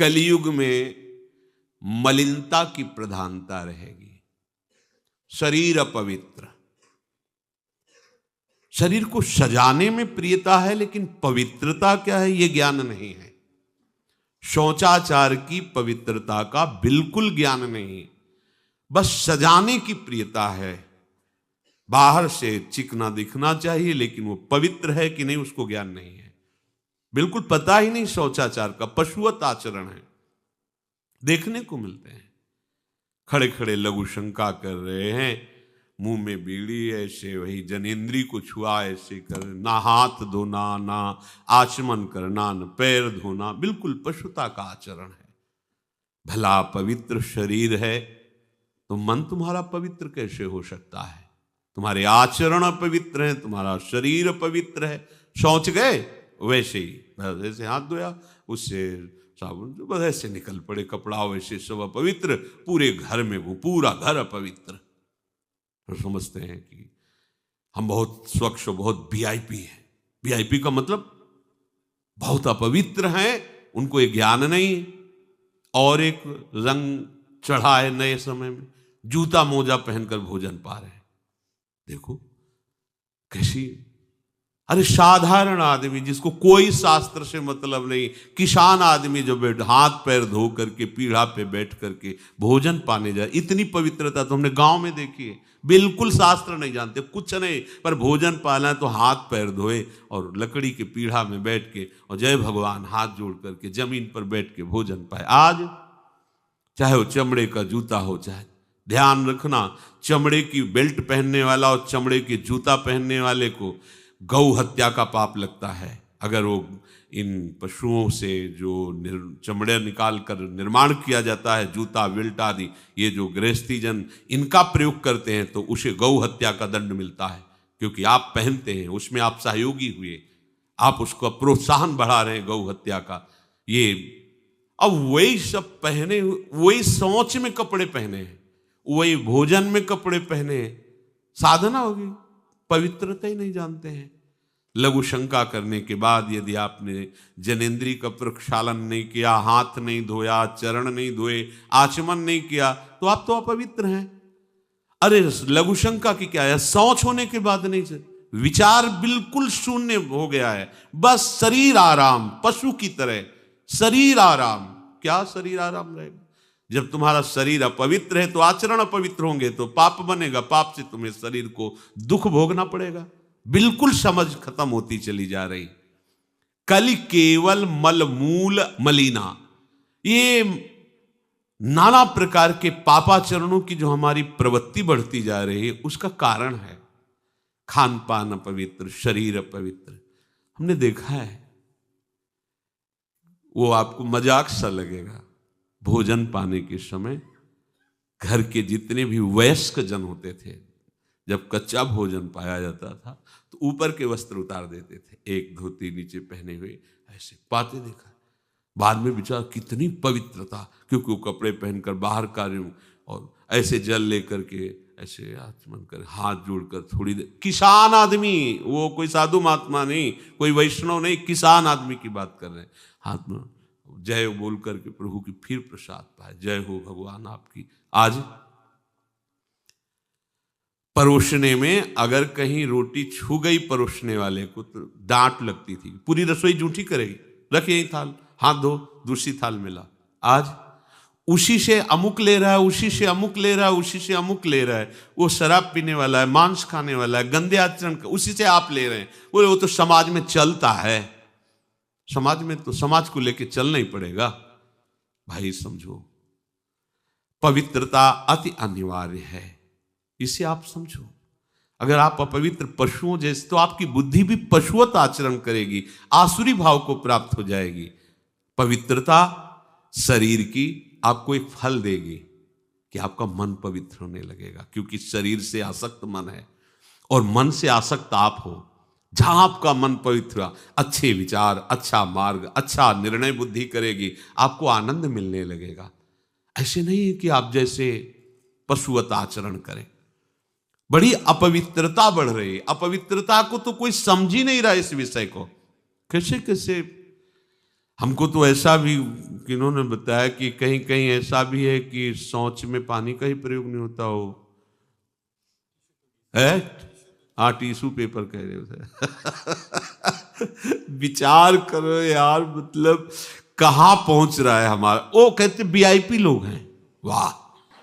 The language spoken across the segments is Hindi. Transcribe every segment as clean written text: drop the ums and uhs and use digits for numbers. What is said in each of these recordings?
कलयुग में मलिनता की प्रधानता रहेगी। शरीर अपवित्र, शरीर को सजाने में प्रियता है, लेकिन पवित्रता क्या है यह ज्ञान नहीं है। शौचाचार की पवित्रता का बिल्कुल ज्ञान नहीं, बस सजाने की प्रियता है। बाहर से चिकना दिखना चाहिए, लेकिन वो पवित्र है कि नहीं उसको ज्ञान नहीं है। बिल्कुल पता ही नहीं शौचाचार का, पशुवत आचरण है। देखने को मिलते हैं खड़े खड़े लघु शंका कर रहे हैं, मुंह में बीड़ी, ऐसे वही जनेंद्री को छुआ ऐसे कर, ना हाथ धोना, ना आचमन करना, न पैर धोना, बिल्कुल पशुता का आचरण है। भला पवित्र शरीर है तो मन तुम्हारा पवित्र कैसे हो सकता है? तुम्हारे आचरण अपवित्र हैं, तुम्हारा शरीर अपवित्र है। शौच गए वैसे ही, जैसे हाथ धोया उससे साबुन बस ऐसे निकल पड़े, कपड़ा वैसे सब अपवित्र, पूरे घर में वो पूरा घर अपवित्र। तो समझते हैं कि हम बहुत स्वच्छ, बहुत वीआईपी हैं। वीआईपी का मतलब बहुत अपवित्र हैं, उनको ये ज्ञान नहीं। और एक रंग चढ़ा है नए समय में, जूता मोजा पहनकर भोजन पा रहे हैं। देखो कैसी, अरे साधारण आदमी जिसको कोई शास्त्र से मतलब नहीं, किसान आदमी जो हाथ पैर धो करके पीढ़ा पे बैठ करके भोजन पाने जाए, इतनी पवित्रता तो हमने गांव में देखी है। बिल्कुल शास्त्र नहीं जानते, कुछ नहीं, पर भोजन पाना है तो हाथ पैर धोए और लकड़ी के पीढ़ा में बैठ के और जय भगवान हाथ जोड़ करके जमीन पर बैठ के भोजन पाए। आज चाहे वो चमड़े का जूता हो, चाहे ध्यान रखना, चमड़े की बेल्ट पहनने वाला और चमड़े के जूता पहनने वाले को गौ हत्या का पाप लगता है। अगर वो इन पशुओं से जो चमड़े निकाल कर निर्माण किया जाता है, जूता बेल्ट आदि, ये जो गृहस्थी जन इनका प्रयोग करते हैं, तो उसे गौ हत्या का दंड मिलता है। क्योंकि आप पहनते हैं, उसमें आप सहयोगी हुए, आप उसको प्रोत्साहन बढ़ा रहे हैं गौ हत्या का। ये अब वही सब पहने, वही शौच में कपड़े पहने हैं, वही भोजन में कपड़े पहने हैं, साधना होगी, पवित्रता ही नहीं जानते हैं। लघु शंका करने के बाद यदि आपने जनेंद्री का प्रक्षालन नहीं किया, हाथ नहीं धोया, चरण नहीं धोए, आचमन नहीं किया, तो आप तो अपवित्र हैं। अरे लघु शंका की क्या है, शौच होने के बाद नहीं से विचार बिल्कुल शून्य हो गया है, बस शरीर आराम, पशु की तरह शरीर आराम। क्या शरीर आराम रहेगा? जब तुम्हारा शरीर अपवित्र है तो आचरण अपवित्र होंगे, तो पाप बनेगा, पाप से तुम्हें शरीर को दुख भोगना पड़ेगा। बिल्कुल समझ खत्म होती चली जा रही। कलि केवल मल मूल मलिना, ये नाना प्रकार के पापाचरणों की जो हमारी प्रवृत्ति बढ़ती जा रही है, उसका कारण है खान पान अपवित्र, शरीर अपवित्र। हमने देखा है, वो आपको मजाक सा लगेगा, भोजन पाने के समय घर के जितने भी वयस्क जन होते थे, जब कच्चा भोजन पाया जाता था तो ऊपर के वस्त्र उतार देते थे, एक धोती नीचे पहने हुए ऐसे पाते देखा। बाद में विचार कितनी पवित्रता, क्योंकि वो कपड़े पहनकर बाहर कार्यों और ऐसे जल लेकर के ऐसे आचमन कर हाथ जोड़कर थोड़ी देर, किसान आदमी, वो कोई साधु महात्मा नहीं, कोई वैष्णव नहीं, किसान आदमी की बात कर रहे हैं। हाथ में जय बोल करके प्रभु की फिर प्रसाद पाए, जय हो भगवान आपकी। आज परोसने में अगर कहीं रोटी छू गई परोसने वाले को तो डांट लगती थी, पूरी रसोई जूठी करेगी, रख यही थाल, हाथ धो, दूसरी थाल में ला। आज उसी से अमुक ले रहा है, उसी से अमुक ले रहा है, उसी से अमुक ले रहा है, वो शराब पीने वाला है, मांस खाने वाला है, गंदे आचरण, उसी से आप ले रहे हैं। बोले वो तो समाज में चलता है, समाज में तो समाज को लेके चलना ही पड़ेगा। भाई समझो, पवित्रता अति अनिवार्य है, इसे आप समझो। अगर आप अपवित्र पशुओं जैसे, तो आपकी बुद्धि भी पशुवत आचरण करेगी, आसुरी भाव को प्राप्त हो जाएगी। पवित्रता शरीर की आपको एक फल देगी कि आपका मन पवित्र होने लगेगा, क्योंकि शरीर से आसक्त मन है और मन से आसक्त आप हो। जहां आपका मन पवित्र, अच्छे विचार, अच्छा मार्ग, अच्छा निर्णय बुद्धि करेगी, आपको आनंद मिलने लगेगा। ऐसे नहीं है कि आप जैसे पशुवत आचरण करें। बड़ी अपवित्रता बढ़ रही है, अपवित्रता को तो कोई समझ ही नहीं रहा इस विषय को। कैसे कैसे हमको तो ऐसा भी किन्होंने बताया कि कहीं कहीं ऐसा भी है कि शौच में पानी का ही प्रयोग नहीं होता हो है। हाँ, टिश्यू पेपर कह रहे थे। विचार करो यार, मतलब कहां पहुंच रहा है हमारा। वो कहते वीआईपी लोग हैं, वाह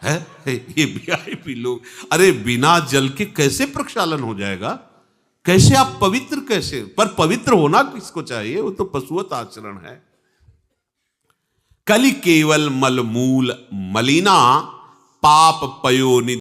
है ये वीआईपी लोग। अरे बिना जल के कैसे प्रक्षालन हो जाएगा, कैसे आप पवित्र, कैसे? पर पवित्र होना किसको चाहिए, वो तो पशुवत आचरण है। कलि केवल मलमूल मलिना पाप पयोनि